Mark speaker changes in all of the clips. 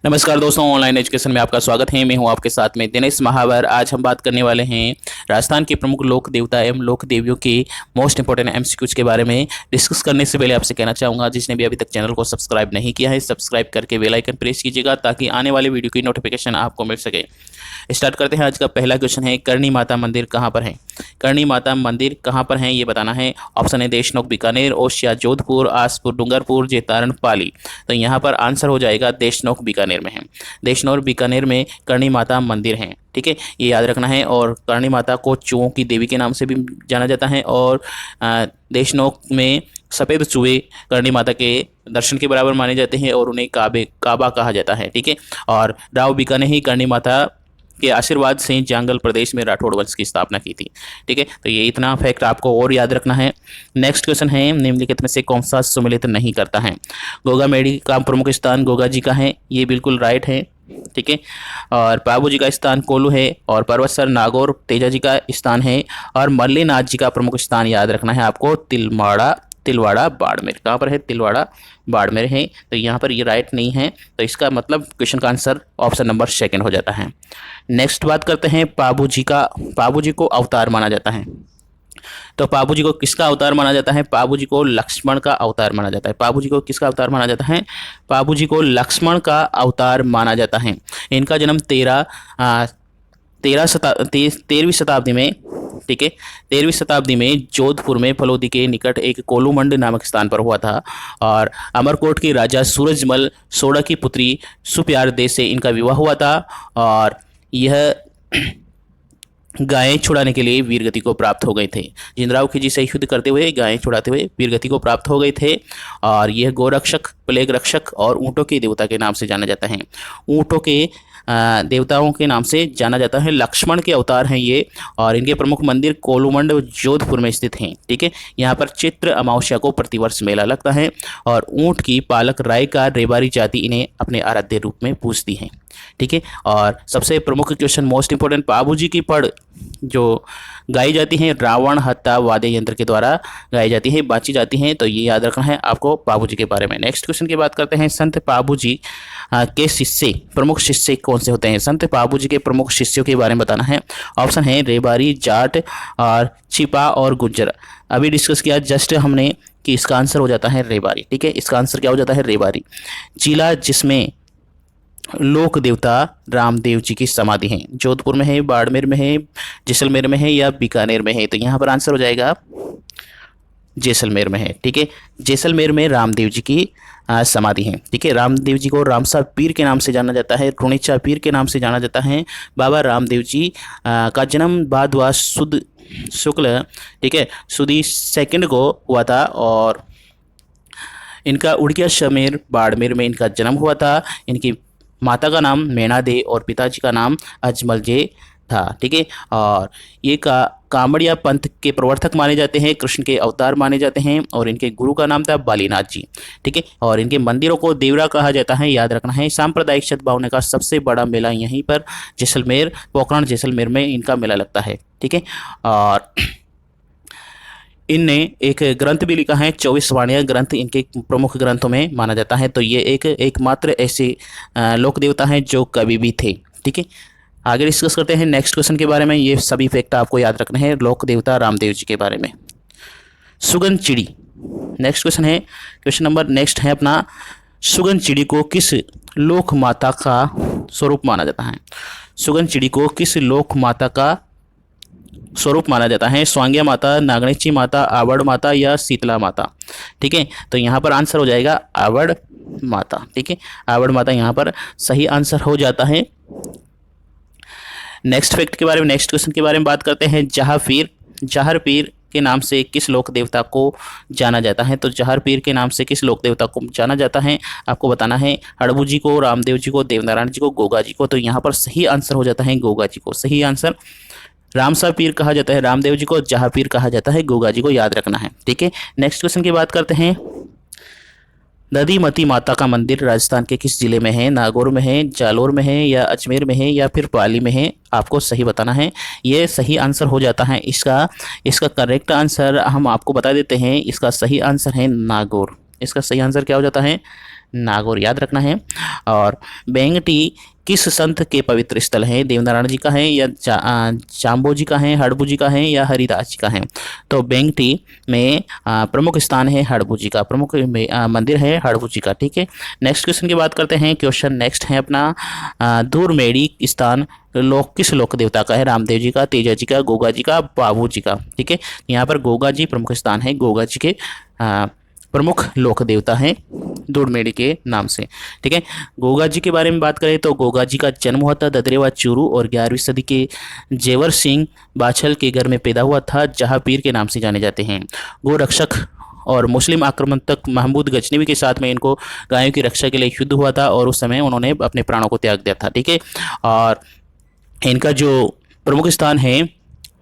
Speaker 1: नमस्कार दोस्तों, online education में आपका स्वागत है। मैं हूं आपके साथ में दिनेश महावर। आज हम बात करने वाले हैं राजस्थान के प्रमुख लोक देवता एवं लोक देवियों के मोस्ट इंपोर्टेंट एमसीक्यूज के बारे में। डिस्कस करने से पहले आपसे कहना चाहूँगा, जिसने भी अभी तक चैनल को सब्सक्राइब नहीं किया है, सब्सक्राइब करके बेल आइकन प्रेस कीजिएगा ताकि आने वाले वीडियो की नोटिफिकेशन आपको मिल सके। स्टार्ट करते हैं। आज का पहला क्वेश्चन है, करणी माता मंदिर कहाँ पर है? करणी माता मंदिर कहाँ पर है ये बताना है। ऑप्शन है देशनोक बीकानेर, ओसिया जोधपुर, आसपुर डूंगरपुर, जेतारण पाली। तो यहाँ पर आंसर हो जाएगा देशनोक बीकानेर में है। देशनोक बीकानेर में करणी माता मंदिर है। ठीक है, ये याद रखना है। और करणी माता को चूहों की देवी के नाम से भी जाना जाता है। और देशनोक में सफ़ेद चूहे करणी माता के दर्शन के बराबर माने जाते हैं और उन्हें काबा कहा जाता है। ठीक है, और राव बीका ने ही करणी माता के आशीर्वाद से जांगल प्रदेश में राठौड़ वंश की स्थापना की थी। ठीक है, तो ये इतना फैक्ट आपको और याद रखना है। नेक्स्ट क्वेश्चन है, निम्नलिखित में से कौन सा सुमेलित नहीं करता है? गोगा मेड़ी का प्रमुख स्थान गोगा जी का है, ये बिल्कुल राइट है। ठीक है, और पाबू जी का स्थान कोल्लू है, और पर्वतसर नागौर तेजा जी का स्थान है, और मल्लीनाथ जी का प्रमुख स्थान याद रखना है आपको तिलवाड़ा बाड़मेर। कहाँ पर है? तिलवाड़ा बाड़मेर है। तो यहाँ पर ये राइट नहीं है, तो इसका मतलब क्वेश्चन का आंसर ऑप्शन नंबर सेकंड हो जाता है। नेक्स्ट बात करते हैं, पाबू जी को अवतार माना जाता है। तो पाबू जी को किसका अवतार माना जाता है? पाबू जी को लक्ष्मण का अवतार माना जाता है। पाबू जी को किसका अवतार माना जाता है? पाबू जी को लक्ष्मण का अवतार माना जाता है। इनका जन्म 13वीं शताब्दी में, ठीक है, 13वीं शताब्दी में जोधपुर में फलोदी के निकट एक कोलूमंड नामक स्थान पर हुआ था। और अमरकोट के राजा सूरजमल सोड़ा की पुत्री सुप्यार दे से इनका विवाह हुआ था। और यह गायें छुड़ाने के लिए वीरगति को प्राप्त हो गए थे। जिंदराव खिजी से युद्ध करते हुए गायें छुड़ाते हुए वीरगति को प्राप्त हो गए थे। और यह गोरक्षक, प्लेग रक्षक और ऊँटों के देवता के नाम से जाना जाता है। ऊँटों के देवताओं के नाम से जाना जाता है। लक्ष्मण के अवतार हैं ये। और इनके प्रमुख मंदिर कोलूमंड जोधपुर में स्थित हैं। ठीक है, यहाँ पर चित्र अमावस्या को प्रतिवर्ष मेला लगता है। और ऊँट की पालक राय का रेबारी जाति इन्हें अपने आराध्य रूप में पूजती हैं। ठीक है, और सबसे प्रमुख क्वेश्चन, मोस्ट इंपोर्टेंट, पाबू जी की पढ़ जो गाई जाती हैं रावण हत्या वाद्य यंत्र के द्वारा गाई जाती है, बाची जाती हैं। तो ये याद रखना है आपको पाबू जी के बारे में। नेक्स्ट क्वेश्चन की बात करते हैं, संत पाबू जी के शिष्य, प्रमुख शिष्य कौन से होते हैं? संत पाबू जी के प्रमुख शिष्यों के बारे में बताना है। ऑप्शन है रेबारी, जाट और छिपा और गुज्जर। अभी डिस्कस किया जस्ट हमने कि इसका आंसर हो जाता है रेबारी। ठीक है, इसका आंसर क्या हो जाता है? रेबारी। जिला जिसमें लोक देवता रामदेव जी की समाधि है, जोधपुर में है, बाड़मेर में है, जैसलमेर में है या बीकानेर में है? तो यहाँ पर आंसर हो जाएगा जैसलमेर में है। ठीक है, जैसलमेर में रामदेव जी की समाधि है। ठीक है, रामदेव जी को रामसा पीर के नाम से जाना जाता है, टुणिचा पीर के नाम से जाना जाता है। बाबा रामदेव जी का जन्म भादवा सुद शुक्ल, ठीक है, सुदी सेकंड को हुआ था। और इनका उड़िया शमेर बाड़मेर में इनका जन्म हुआ था। इनकी माता का नाम मैणा दे और पिताजी का नाम अजमल जे था। ठीक है, और ये कामड़िया पंथ के प्रवर्तक माने जाते हैं, कृष्ण के अवतार माने जाते हैं। और इनके गुरु का नाम था बालीनाथ जी। ठीक है, और इनके मंदिरों को देवरा कहा जाता है, याद रखना है। सांप्रदायिक सद्भावना का सबसे बड़ा मेला यहीं पर जैसलमेर, पोखरण जैसलमेर में इनका मेला लगता है। ठीक है, और इनने एक ग्रंथ भी लिखा है, 24 वाणियाँ ग्रंथ इनके प्रमुख ग्रंथों में माना जाता है। तो ये एकमात्र ऐसे लोक देवता हैं जो कवि भी थे। ठीक है, आगे डिस्कस करते हैं नेक्स्ट क्वेश्चन के बारे में। ये सभी फैक्ट आपको याद रखने हैं लोक देवता रामदेव जी के बारे में। सुगन चिड़ी, नेक्स्ट क्वेश्चन है, क्वेश्चन नंबर नेक्स्ट है अपना, सुगन चिड़ी को किस लोक माता का स्वरूप माना जाता है? सुगन चिड़ी को किस लोक माता का स्वरूप माना जाता है? स्वांग्या माता, नागणेची माता, आवड़ माता या शीतला माता? ठीक है, तो यहाँ पर आंसर हो जाएगा आवड़ माता। ठीक है, आवड़ माता यहाँ पर सही आंसर हो जाता है। नेक्स्ट फैक्ट के बारे में, नेक्स्ट क्वेश्चन के बारे में बात करते हैं। जहर पीर के नाम से किस लोक देवता को जाना जाता है? तो जहर पीर के नाम से किस लोक देवता को जाना जाता है आपको बताना है। हड़बू जी को, रामदेव जी को, देवनारायण जी को, गोगा जी को? तो यहाँ पर सही आंसर हो जाता है गोगा जी को। सही आंसर, रामसा पीर कहा जाता है रामदेव जी को, जहाँ पीर कहा जाता है गोगा जी को, याद रखना है। ठीक है, नेक्स्ट क्वेश्चन की बात करते हैं। दधीमती माता का मंदिर राजस्थान के किस जिले में है? नागौर में है, जालोर में है या अजमेर में है या फिर पाली में है? आपको सही बताना है। ये सही आंसर हो जाता है इसका करेक्ट आंसर हम आपको बता देते हैं। इसका सही आंसर है नागौर। इसका सही आंसर क्या हो जाता है? नागौर याद रखना है। और बेंगटी किस संत के पवित्र स्थल है? देवनारायण जी का है या जाम्बो जी का है, हड़बू जी का है या हरिदास जी का है? तो बेंगटी में प्रमुख स्थान है हड़बू जी का, प्रमुख मंदिर है हड़बू जी का। ठीक है, नेक्स्ट क्वेश्चन की बात करते हैं। क्वेश्चन नेक्स्ट है अपना धूरमेड़ी स्थान किस लोक देवता का है? रामदेव जी का, तेजा जी का, गोगा जी का, बाबू जी का। ठीक है, यहाँ पर गोगा जी प्रमुख स्थान है, गोगा जी के प्रमुख लोक देवता हैं दूधमेड़ी के नाम से। ठीक है, गोगा जी के बारे में बात करें तो गोगा जी का जन्म हुआ था ददरेवा चूरू और 11वीं सदी के जेवर सिंह बाछल के घर में पैदा हुआ था, जहाँ पीर के नाम से जाने जाते हैं। गोरक्षक और मुस्लिम आक्रामक महमूद गजनवी के साथ में इनको गायों की रक्षा के लिए युद्ध हुआ था और उस समय उन्होंने अपने प्राणों को त्याग दिया था। ठीक है, और इनका जो प्रमुख स्थान है,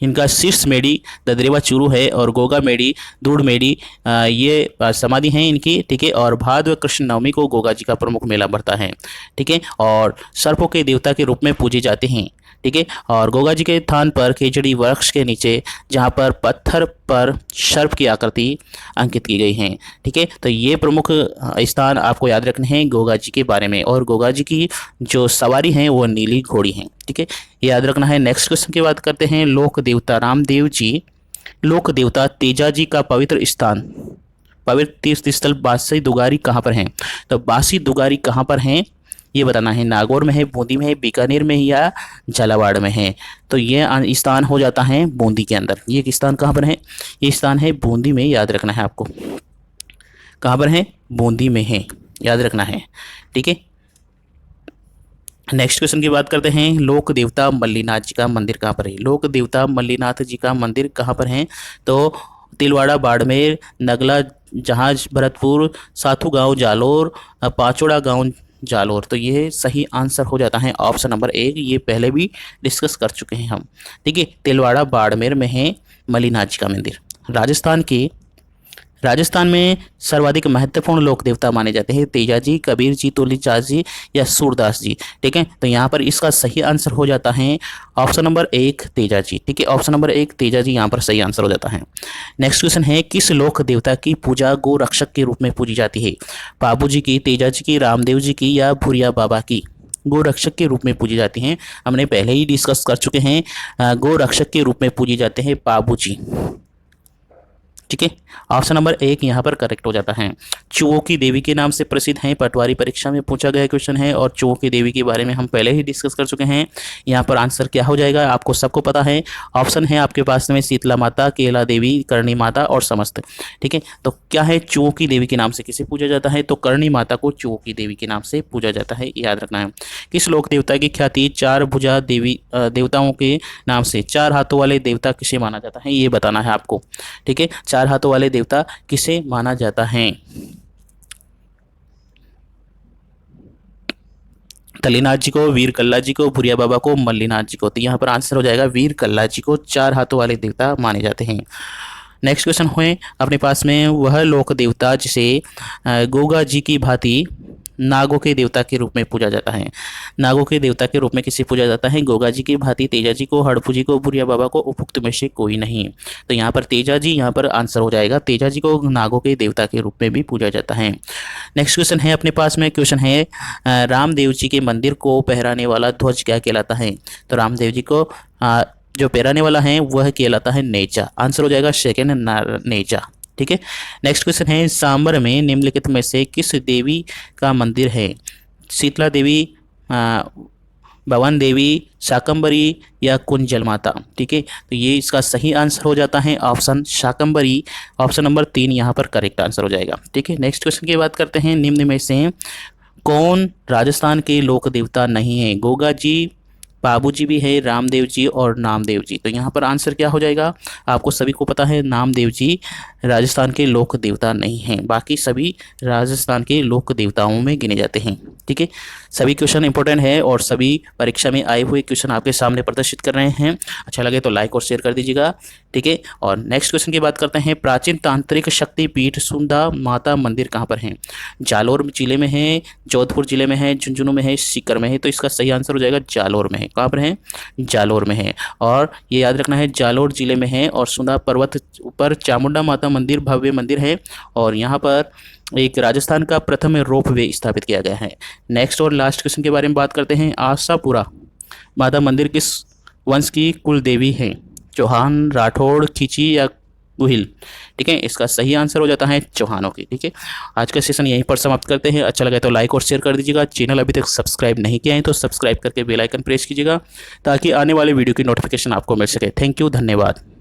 Speaker 1: इनका शीर्ष मेडी ददरेवा चूरू है और गोगा मेडी दूध मेडी ये समाधि हैं इनकी। ठीक है, और भाद्र कृष्ण नवमी को गोगा जी का प्रमुख मेला बढ़ता है। ठीक है, और सर्पों के देवता के रूप में पूजे जाते हैं। ठीक है, और गोगा जी के स्थान पर खेजड़ी वृक्ष के नीचे जहाँ पर पत्थर पर सर्प की आकृति अंकित की गई है। ठीक है, तो ये प्रमुख स्थान आपको याद रखने हैं गोगा जी के बारे में। और गोगा जी की जो सवारी है वो नीली घोड़ी है। ठीक है, याद रखना है। नेक्स्ट क्वेश्चन की बात करते हैं। लोक देवता रामदेव जी, लोक देवता तेजा जी का पवित्र स्थान, पवित्र तीर्थ स्थल बासी दुगारी कहाँ पर है? तो बासी दुगारी कहाँ पर है ये बताना है। नागौर में है, बूंदी में है, बीकानेर में है या झालावाड़ में है? तो ये स्थान हो जाता है बूंदी के अंदर। ये स्थान कहाँ पर है? ये स्थान है बूंदी में, याद रखना है आपको। कहाँ पर है? बूंदी में है, याद रखना है। ठीक है, नेक्स्ट क्वेश्चन की बात करते हैं। लोक देवता मल्लीनाथ जी का मंदिर कहाँ पर है? लोक देवता मल्लीनाथ जी का मंदिर कहाँ पर है? तो तिलवाड़ा, बाड़मेर, नगला, जहाज भरतपुर, साथू गांव जालोर, पाचोड़ा गांव जालोर। तो ये सही आंसर हो जाता है ऑप्शन नंबर 1। ये पहले भी डिस्कस कर चुके हैं हम। ठीक है, तिलवाड़ा बाड़मेर में है मल्लीनाथ जी का मंदिर। राजस्थान में सर्वाधिक महत्वपूर्ण लोक देवता माने जाते हैं तेजा जी, कबीर जी, तुलसीदास जी या सूरदास जी। ठीक है, तो यहाँ पर इसका सही आंसर हो जाता है ऑप्शन नंबर 1 तेजा जी। ठीक है, ऑप्शन नंबर 1 तेजा जी यहाँ पर सही आंसर हो जाता है। नेक्स्ट क्वेश्चन है, किस लोक देवता की पूजा गो रक्षक के रूप में पूजी जाती है? बाबू जी की, तेजा जी की, रामदेव जी की या भूरिया बाबा की? गो रक्षक के रूप में पूजी जाती हैं, हमने पहले ही डिस्कस कर चुके हैं। गो रक्षक के रूप में पूजी जाते हैं बाबू जी। ठीक है, ऑप्शन नंबर 1 यहाँ पर करेक्ट हो जाता है। चुओं की देवी के नाम से प्रसिद्ध हैं, पटवारी परीक्षा में पूछा गया क्वेश्चन है और चुओं की देवी के बारे में हम पहले ही डिस्कस कर चुके हैं। यहाँ पर आंसर क्या हो जाएगा आपको सबको पता है। ऑप्शन है आपके पास में शीतला माता, केला देवी, करणी माता और समस्त। ठीक है, तो क्या है? चुओं की देवी के नाम से किसे पूजा जाता है? तो करणी माता को चुओं की देवी के नाम से पूजा जाता है, याद रखना है। किस लोक देवता की ख्याति 4 भुजा देवी देवताओं के नाम से, 4 हाथों वाले देवता किसे माना जाता है ये बताना है आपको। ठीक है, 4 हाथों वाले देवता किसे माना जाता है? तलीनाथ जी को, वीर कल्ला जी को, भुरिया बाबा को, मल्लीनाथ जी को। तो यहाँ पर आंसर हो जाएगा वीर कल्ला जी को 4 हाथों वाले देवता माने जाते हैं। नेक्स्ट क्वेश्चन हुए अपने पास में, वह लोक देवता जिसे गोगा जी की भांति नागों के देवता के रूप में पूजा जाता है। नागों के देवता के रूप में किसे पूजा जाता है? गोगा जी की भांति तेजा जी को, हड़पू जी को, भुरिया बाबा को, उपयुक्त में से कोई नहीं। तो यहाँ पर तेजा जी यहाँ पर आंसर हो जाएगा। तेजा जी को नागों के देवता के रूप में भी पूजा जाता है। नेक्स्ट क्वेश्चन है अपने पास में, क्वेश्चन है रामदेव जी के मंदिर को पहराने वाला ध्वज क्या कहलाता है? तो रामदेव जी को जो पहराने वाला है वह कहलाता है नेजा। आंसर हो जाएगा सेकेंड नेजा। ठीक है, नेक्स्ट क्वेश्चन है, सांबर में निम्नलिखित में से किस देवी का मंदिर है? शीतला देवी, भवन देवी, शाकंबरी या कुंजल माता? ठीक है, तो ये इसका सही आंसर हो जाता है ऑप्शन शाकंबरी। ऑप्शन नंबर 3 यहाँ पर करेक्ट आंसर हो जाएगा। ठीक है, नेक्स्ट क्वेश्चन की बात करते हैं। निम्न में से कौन राजस्थान के लोक देवता नहीं है? गोगा जी, बाबू जी भी है, रामदेव जी और नामदेव जी। तो यहाँ पर आंसर क्या हो जाएगा? आपको सभी को पता है नामदेव जी राजस्थान के लोक देवता नहीं हैं, बाकी सभी राजस्थान के लोक देवताओं में गिने जाते हैं। ठीक है, सभी क्वेश्चन इंपॉर्टेंट है और सभी परीक्षा में आए हुए क्वेश्चन आपके सामने प्रदर्शित कर रहे हैं। अच्छा लगे तो लाइक और शेयर कर दीजिएगा। ठीक है। और नेक्स्ट क्वेश्चन की बात करते हैं, प्राचीन तांत्रिक शक्तिपीठ सुंदा माता मंदिर कहाँ पर है? जालोर जिले में है, जोधपुर जिले में है, झुंझुनू में है, सीकर में है। तो इसका सही आंसर हो जाएगा जालोर में है। कहाँ पर है? जालोर में है। और ये याद रखना है, जालोर जिले में है और सुंदा पर्वत ऊपर चामुंडा माता मंदिर भव्य मंदिर है और यहाँ पर एक राजस्थान का प्रथम रोपवे स्थापित किया गया है। नेक्स्ट और लास्ट क्वेश्चन के बारे में बात करते हैं, आशापुरा माता मंदिर किस वंश की कुल देवी है? चौहान, राठौड़, खींची या गुहिल? ठीक है, इसका सही आंसर हो जाता है चौहानों की। ठीक है, आज का सेशन यहीं पर समाप्त करते हैं। अच्छा लगे तो लाइक और शेयर कर दीजिएगा। चैनल अभी तक सब्सक्राइब नहीं किया है तो सब्सक्राइब करके बेल आइकन प्रेस कीजिएगा ताकि आने वाले वीडियो की नोटिफिकेशन आपको मिल सके। थैंक यू, धन्यवाद।